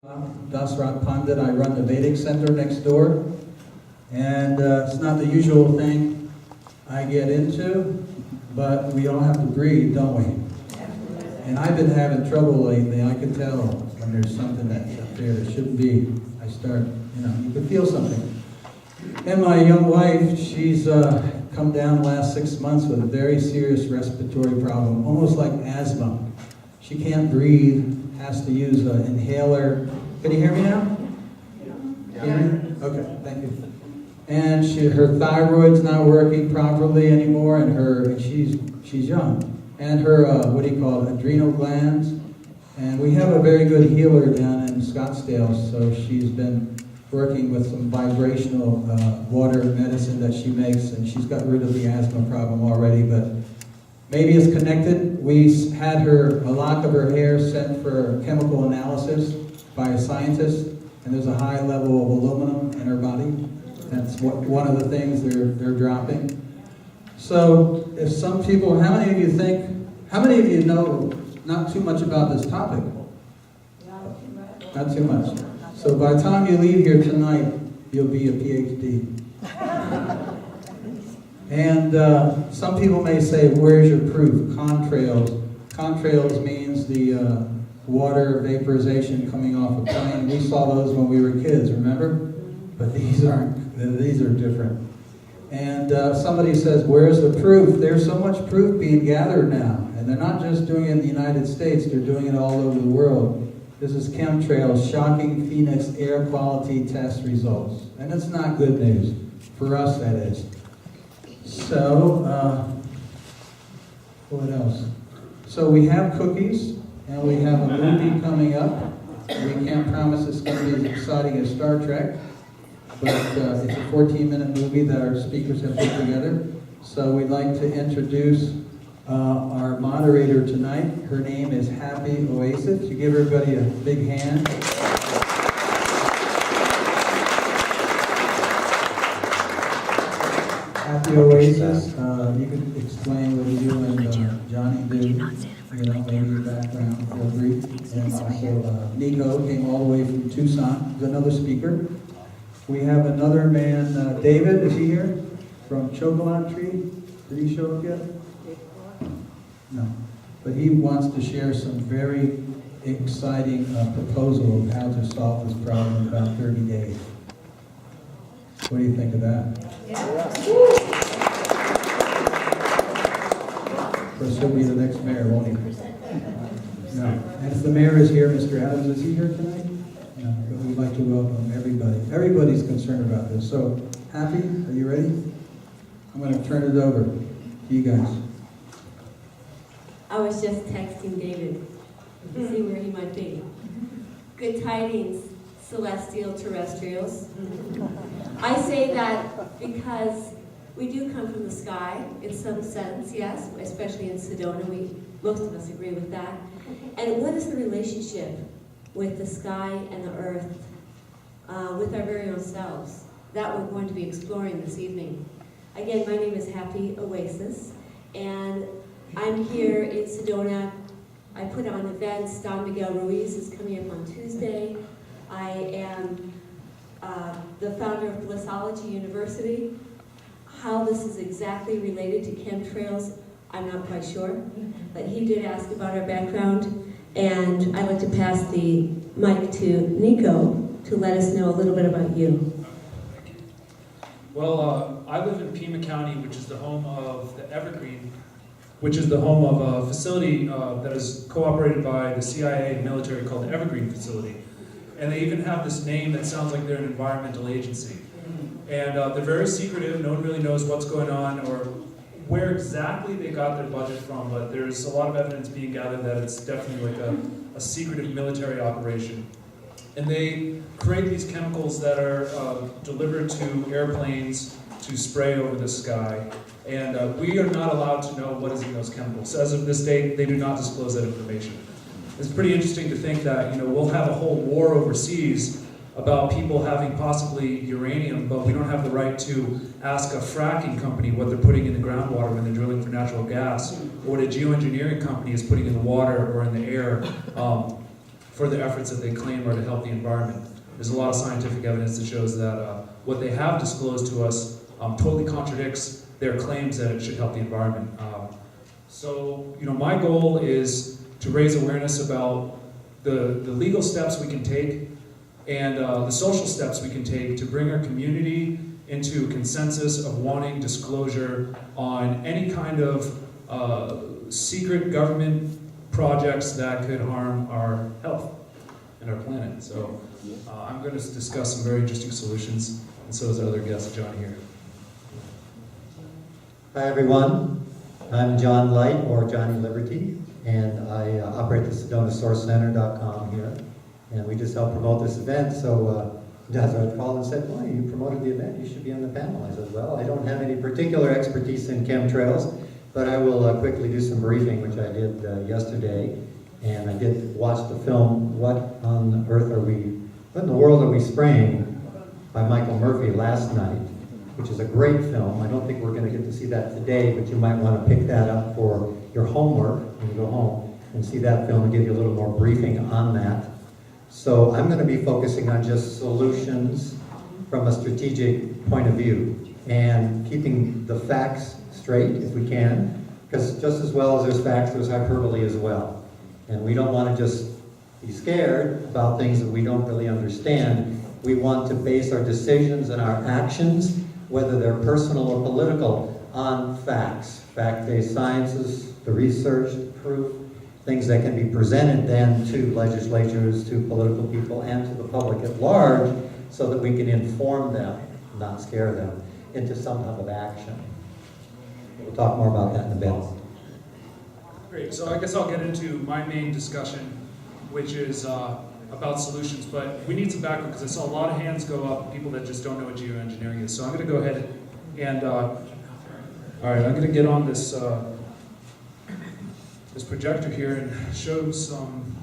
Dasrat Pandit. I run the Vedic Center next door, and it's not the usual thing I get into, but we all have to breathe, don't we? And I've been having trouble lately. I can tell when there's something that's up there that shouldn't be. I start, you can feel something. And my young wife, she's come down the last 6 months with a very serious respiratory problem, almost like asthma. She can't breathe, has to use an inhaler. Can you hear me now? Yeah. Okay, thank you. And her thyroid's not working properly anymore, and she's young. And her, adrenal glands. And we have a very good healer down in Scottsdale, so she's been working with some vibrational water medicine that she makes, and she's got rid of the asthma problem already, but maybe it's connected. We had a lock of her hair sent for chemical analysis by a scientist, and there's a high level of aluminum in her body. That's one of the things they're dropping. So if some people, how many of you know not too much about this topic? Not too much. So by the time you leave here tonight, you'll be a PhD. And some people may say, where's your proof? Contrails. Contrails means the water vaporization coming off a plane. We saw those when we were kids, remember? But these are different. And somebody says, where's the proof? There's so much proof being gathered now. And they're not just doing it in the United States, they're doing it all over the world. This is chem-trails, shocking Phoenix air quality test results. And it's not good news. For us, that is. So, what else? So we have cookies, and we have a movie coming up. We can't promise it's going to be as exciting as Star Trek, but it's a 14-minute movie that our speakers have put together. So we'd like to introduce our moderator tonight. Her name is Happy Oasis. You give everybody a big hand. Happy Oasis. You can explain what you and Johnny do. Maybe your background, feel free. And also Nico came all the way from Tucson. He's another speaker. We have another man, David, is he here? From Chocolate Tree. Did he show up yet? No. But he wants to share some very exciting proposal of how to solve this problem in about 30 days. What do you think of that? Yeah. Of course, he'll be the next mayor, won't he? No. And if the mayor is here, Mr. Adams, is he here tonight? No. But we'd like to welcome everybody. Everybody's concerned about this. So, Happy, are you ready? I'm going to turn it over to you guys. I was just texting David to see where he might be. Good tidings, celestial terrestrials. I say that because we do come from the sky in some sense, yes, especially in Sedona. Most of us agree with that. And what is the relationship with the sky and the earth, with our very own selves? That we're going to be exploring this evening. Again, my name is Happy Oasis, and I'm here in Sedona. I put on events. Don Miguel Ruiz is coming up on Tuesday. I am the founder of Blissology University. How this is exactly related to chemtrails, I'm not quite sure. But he did ask about our background, and I'd like to pass the mic to Nico to let us know a little bit about you. Well, I live in Pima County, which is the home of the Evergreen, which is the home of a facility that is cooperated by the CIA military called the Evergreen Facility. And they even have this name that sounds like they're an environmental agency. And they're very secretive. No one really knows what's going on or where exactly they got their budget from, but there's a lot of evidence being gathered that it's definitely like a secretive military operation. And they create these chemicals that are delivered to airplanes to spray over the sky. And we are not allowed to know what is in those chemicals. As of this date, they do not disclose that information. It's pretty interesting to think that we'll have a whole war overseas about people having possibly uranium, but we don't have the right to ask a fracking company what they're putting in the groundwater when they're drilling for natural gas, or what a geoengineering company is putting in the water or in the air for the efforts that they claim are to help the environment. There's a lot of scientific evidence that shows that what they have disclosed to us totally contradicts their claims that it should help the environment. So, my goal is to raise awareness about the legal steps we can take and the social steps we can take to bring our community into a consensus of wanting disclosure on any kind of secret government projects that could harm our health and our planet. So I'm going to discuss some very interesting solutions, and so is our other guest, John, here. Hi everyone, I'm John Light, or Johnny Liberty, and I operate the SedonaSourceCenter.com here, and we just help promote this event. So Desiree called and said, well, you promoted the event, you should be on the panel. I said, well, I don't have any particular expertise in chemtrails, but I will quickly do some briefing, which I did yesterday, and I did watch the film, What in the World Are We Spraying, by Michael Murphy last night, which is a great film. I don't think we're going to get to see that today, but you might want to pick that up for your homework when you go home and see that film and give you a little more briefing on that. So I'm going to be focusing on just solutions from a strategic point of view and keeping the facts straight if we can, because just as well as there's facts, there's hyperbole as well. And we don't want to just be scared about things that we don't really understand. We want to base our decisions and our actions, whether they're personal or political, on facts, fact-based sciences, the research, the proof, things that can be presented then to legislatures, to political people, and to the public at large, so that we can inform them, not scare them, into some type of action. We'll talk more about that in a bit. Great, so I guess I'll get into my main discussion, which is about solutions, but we need some background because I saw a lot of hands go up, people that just don't know what geoengineering is. So I'm going to go ahead and, all right, I'm going to get on this, this projector here and show some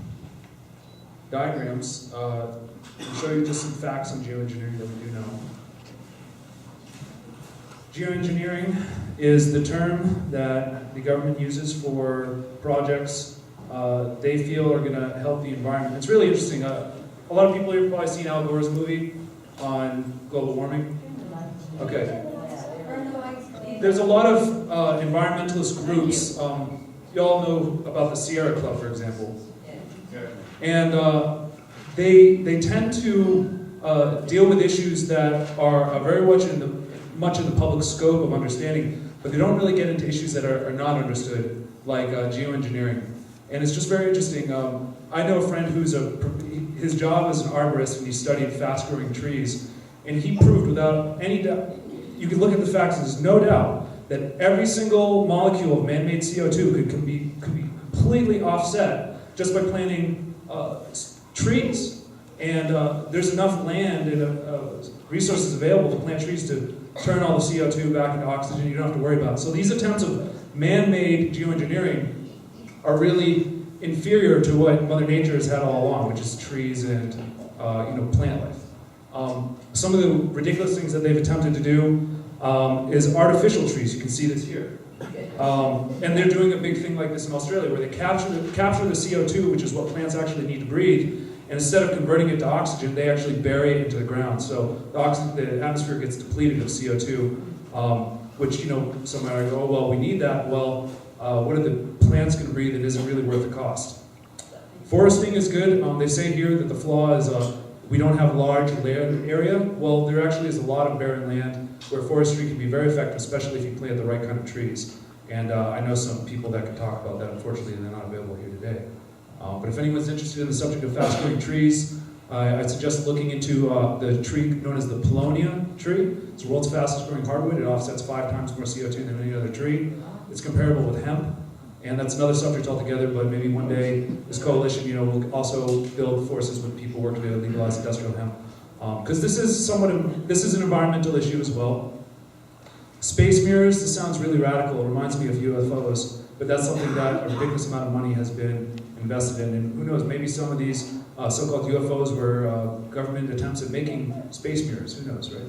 diagrams, and show you just some facts on geoengineering that we do know. Geoengineering is the term that the government uses for projects they feel are going to help the environment. It's really interesting. A lot of people here have probably seen Al Gore's movie on global warming. Okay. There's a lot of environmentalist groups. You all know about the Sierra Club, for example. And they tend to deal with issues that are very much in the public scope of understanding, but they don't really get into issues that are not understood, like geoengineering. And it's just very interesting. I know a friend who's his job is an arborist, and he studied fast-growing trees, and he proved without any doubt, you can look at the facts, there's no doubt that every single molecule of man-made CO2 could be completely offset just by planting trees. And there's enough land and resources available to plant trees to turn all the CO2 back into oxygen. You don't have to worry about it. So these attempts of man-made geoengineering are really inferior to what Mother Nature has had all along, which is trees and plant life. Some of the ridiculous things that they've attempted to do is artificial trees. You can see this here. And they're doing a big thing like this in Australia, where they capture the CO2, which is what plants actually need to breathe, and instead of converting it to oxygen, they actually bury it into the ground. So the atmosphere gets depleted of CO2, which, some might argue, oh, well, we need that. Well, what are the plants going to breathe that isn't really worth the cost? Foresting is good. They say here that the flaw is we don't have large land area. Well, there actually is a lot of barren land where forestry can be very effective, especially if you plant the right kind of trees. And I know some people that can talk about that. Unfortunately, they're not available here today. But if anyone's interested in the subject of fast-growing trees, I'd suggest looking into the tree known as the Paulownia tree. It's the world's fastest-growing hardwood. It offsets 5 times more CO2 than any other tree. It's comparable with hemp, and that's another subject altogether, but maybe one day this coalition, will also build forces with people working to legalize industrial hemp. Because this is an environmental issue as well. Space mirrors, this sounds really radical. It reminds me of UFOs, but that's something that a ridiculous amount of money has been invested in. And who knows, maybe some of these so-called UFOs were government attempts at making space mirrors. Who knows, right?